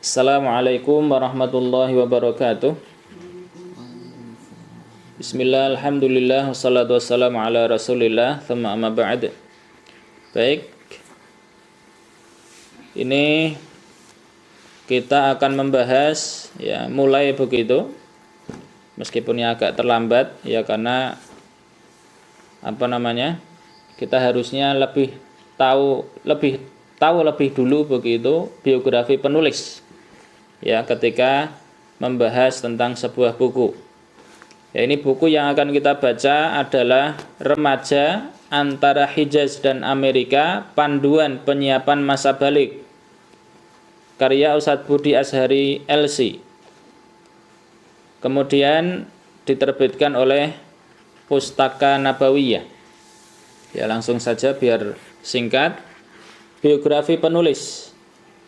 Assalamualaikum warahmatullahi wabarakatuh. Bismillah, alhamdulillah, wassalatu wassalamu ala rasulillah, thumma amma ba'd. Baik, ini kita akan membahas, ya mulai begitu, meskipun ya agak terlambat, ya karena kita harusnya lebih tahu lebih dulu begitu biografi penulis, ya ketika membahas tentang sebuah buku. Ya, ini buku yang akan kita baca adalah Remaja Antara Hijaz dan Amerika, Panduan Penyiapan Masa Balik, karya Ustadz Budi Azhari LC. Kemudian diterbitkan oleh Pustaka Nabawiyah. Ya, langsung saja biar singkat. Biografi penulis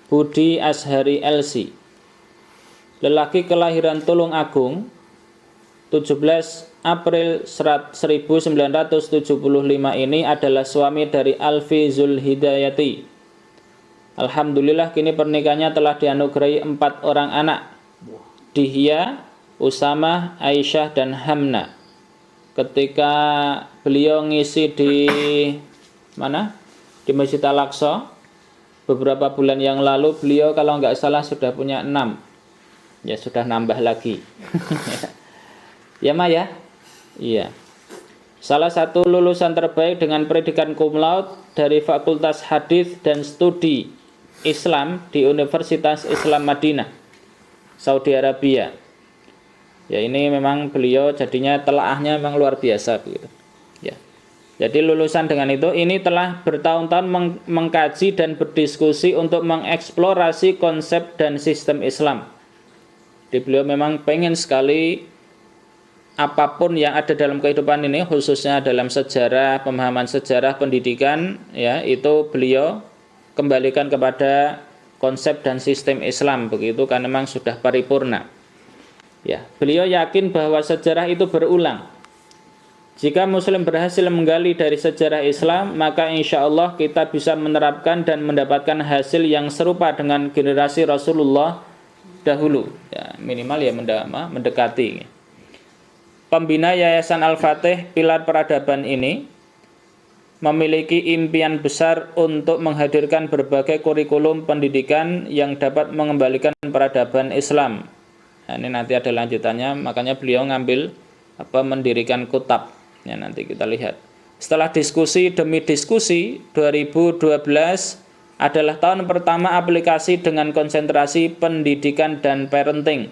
Budi Azhari LC. Lelaki kelahiran Tulung Agung, 17 April 1975 ini adalah suami dari Alfi Zulhidayati. Alhamdulillah kini pernikahannya telah dianugerahi 4 orang anak, Dihya, Usama, Aisyah, dan Hamna. Ketika beliau ngisi di mana? Di Masjid Al-Aqsa beberapa bulan yang lalu, beliau kalau nggak salah sudah punya 6. Ya sudah nambah lagi. Ya Ma ya? Iya. Salah satu lulusan terbaik dengan predikat cum laude dari Fakultas Hadis dan Studi Islam di Universitas Islam Madinah, Saudi Arabia. Ya ini memang beliau jadinya telaahnya memang luar biasa begitu. Ya. Jadi lulusan dengan itu ini telah bertahun-tahun mengkaji dan berdiskusi untuk mengeksplorasi konsep dan sistem Islam. Jadi beliau memang pengen sekali apapun yang ada dalam kehidupan ini, khususnya dalam sejarah, pemahaman sejarah, pendidikan, ya itu beliau kembalikan kepada konsep dan sistem Islam begitu, karena memang sudah paripurna. Ya, beliau yakin bahwa sejarah itu berulang. Jika Muslim berhasil menggali dari sejarah Islam, maka insya Allah kita bisa menerapkan dan mendapatkan hasil yang serupa dengan generasi Rasulullah dahulu. Ya, minimal ya mendekati. Pembina Yayasan Al-Fatih Pilar Peradaban ini memiliki impian besar untuk menghadirkan berbagai kurikulum pendidikan yang dapat mengembalikan peradaban Islam. Nah, ini nanti ada lanjutannya, makanya beliau mendirikan Kutab. Ya, nanti kita lihat. Setelah diskusi demi diskusi, 2012 adalah tahun pertama aplikasi dengan konsentrasi pendidikan dan parenting.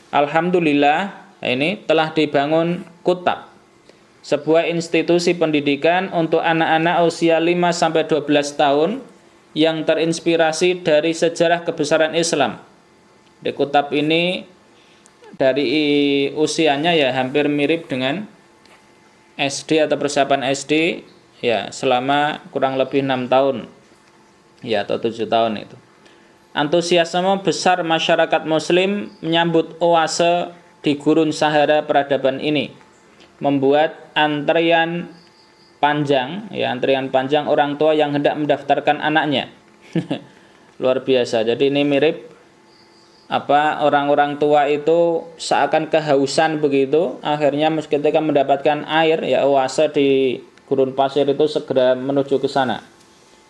Alhamdulillah, ini telah dibangun Kutab, sebuah institusi pendidikan untuk anak-anak usia 5-12 tahun yang terinspirasi dari sejarah kebesaran Islam. Di Kutab ini dari usianya ya hampir mirip dengan SD atau persiapan SD, ya selama kurang lebih 6 tahun ya atau 7 tahun itu. Antusiasme besar masyarakat muslim menyambut oase di gurun Sahara peradaban ini, membuat antrian panjang orang tua yang hendak mendaftarkan anaknya. Luar biasa. Jadi ini mirip orang-orang tua itu seakan kehausan begitu, akhirnya ketika mendapatkan air, ya oase di gurun pasir itu segera menuju ke sana.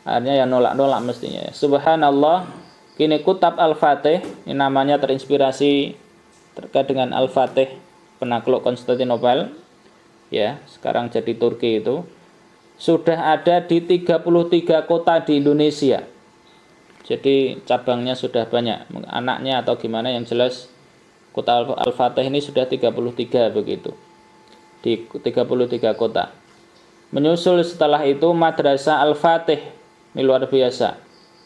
Akhirnya ya nolak mestinya. Subhanallah, kini Kutab Al-Fatih, ini namanya terinspirasi terkait dengan Al-Fatih, penakluk Konstantinopel, ya sekarang jadi Turki itu, sudah ada di 33 kota di Indonesia. Jadi cabangnya sudah banyak, anaknya atau gimana, yang jelas Kota Al-Fatih ini sudah 33 begitu, di 33 kota. Menyusul setelah itu Madrasah Al-Fatih, ini luar biasa.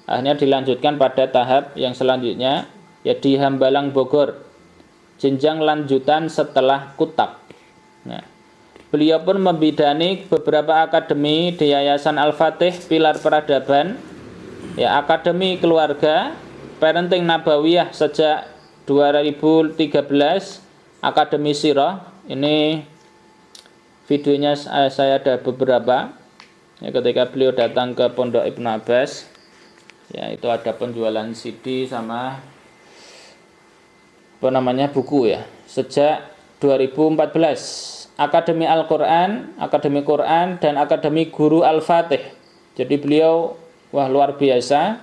Akhirnya dilanjutkan pada tahap yang selanjutnya, ya di Hambalang Bogor, jenjang lanjutan setelah Kutab. Nah, beliau pun membidani beberapa akademi di Yayasan Al-Fatih Pilar Peradaban, ya Akademi Keluarga, Parenting Nabawiyah sejak 2013, Akademi Sirah, ini videonya saya ada beberapa, ya, ketika beliau datang ke Pondok Ibnu Abbas, ya itu ada penjualan CD sama buku ya. Sejak 2014 Akademi Al-Quran, Akademi Quran dan Akademi Guru Al-Fatih. Jadi beliau luar biasa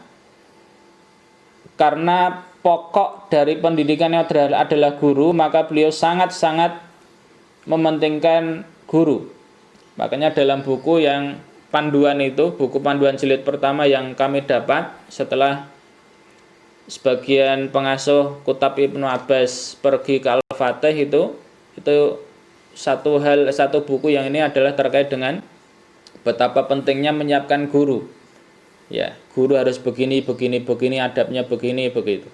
karena pokok dari pendidikannya adalah guru, maka beliau sangat-sangat mementingkan guru. Makanya dalam buku yang panduan itu, buku panduan jilid pertama yang kami dapat setelah sebagian pengasuh Kutab Ibnu Abbas pergi ke Al-Fatih itu satu buku yang ini adalah terkait dengan betapa pentingnya menyiapkan guru. Ya, guru harus begini, adabnya begini, begitu.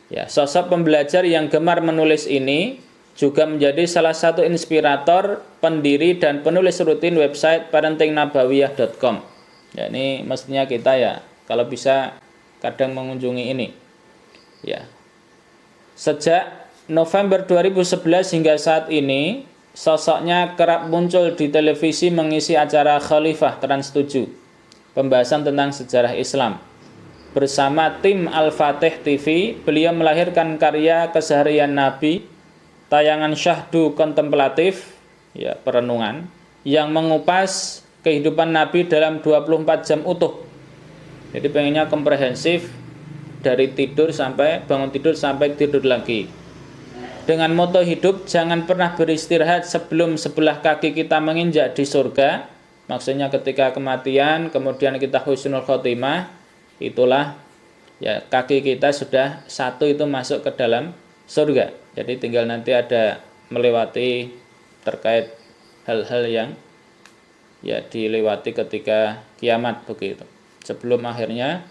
Ya, sosok pembelajar yang gemar menulis ini juga menjadi salah satu inspirator, pendiri dan penulis rutin website parentingnabawiyah.com. Ya, ini mestinya kita ya kalau bisa kadang mengunjungi ini. Ya. Sejak November 2011 hingga saat ini, sosoknya kerap muncul di televisi mengisi acara Khalifah Trans 7. Pembahasan tentang sejarah Islam. Bersama tim Al-Fatih TV, beliau melahirkan karya Keseharian Nabi, tayangan syahdu kontemplatif, ya, perenungan, yang mengupas kehidupan Nabi dalam 24 jam utuh. Jadi pengennya komprehensif, dari bangun tidur sampai tidur lagi. Dengan moto hidup, jangan pernah beristirahat sebelum sebelah kaki kita menginjak di surga. Maksudnya ketika kematian, kemudian kita husnul khotimah, itulah ya kaki kita sudah satu itu masuk ke dalam surga. Jadi tinggal nanti ada melewati terkait hal-hal yang ya dilewati ketika kiamat begitu. Sebelum akhirnya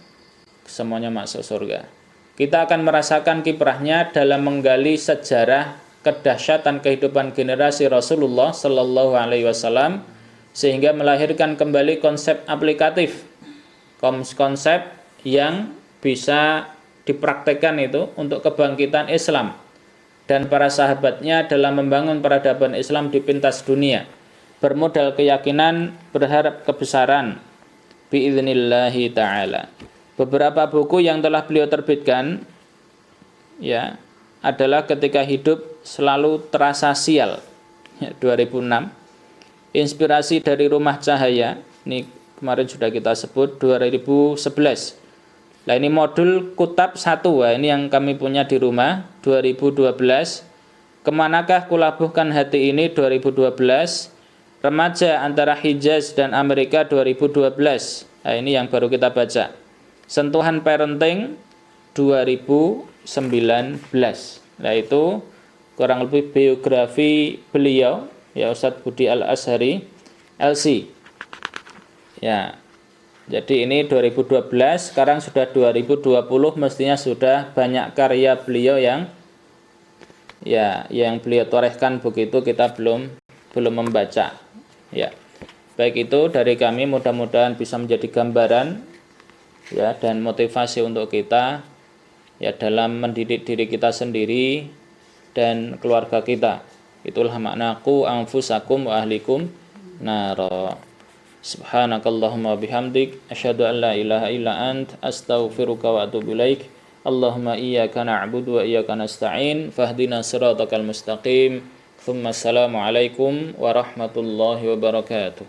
semuanya masuk surga. Kita akan merasakan kiprahnya dalam menggali sejarah kedahsyatan kehidupan generasi Rasulullah Sallallahu Alaihi Wasallam, sehingga melahirkan kembali konsep aplikatif, konsep yang bisa dipraktekkan itu untuk kebangkitan Islam dan para sahabatnya dalam membangun peradaban Islam di pentas dunia, bermodal keyakinan, berharap kebesaran biidznillahi ta'ala. Beberapa buku yang telah beliau terbitkan ya adalah Ketika Hidup Selalu Terasa Sial, ya, 2006. Inspirasi dari Rumah Cahaya, ini kemarin sudah kita sebut, 2011. Nah ini modul Kutab 1, ini yang kami punya di rumah, 2012. Kemanakah kulabuhkan hati ini, 2012. Remaja Antara Hijaz dan Amerika, 2012. Nah ini yang baru kita baca. Sentuhan Parenting, 2019. Nah itu kurang lebih biografi beliau, ya, Ustadz Budi Al-Azhari LC. Ya. Jadi ini 2012, sekarang sudah 2020, mestinya sudah banyak karya beliau yang beliau torehkan begitu, kita belum membaca. Ya. Baik, itu dari kami, mudah-mudahan bisa menjadi gambaran ya dan motivasi untuk kita ya dalam mendidik diri kita sendiri dan keluarga kita. Itulah makna qu anfusakum wa ahlikum nara. Subhanakallahumma bihamdik asyhadu an la ilaha illa ant astaghfiruka wa atubu ilaik. Allahumma iyyaka na'budu wa iyyaka nasta'in fahdina siratal mustaqim. Tsumma assalamu alaikum warahmatullahi wabarakatuh.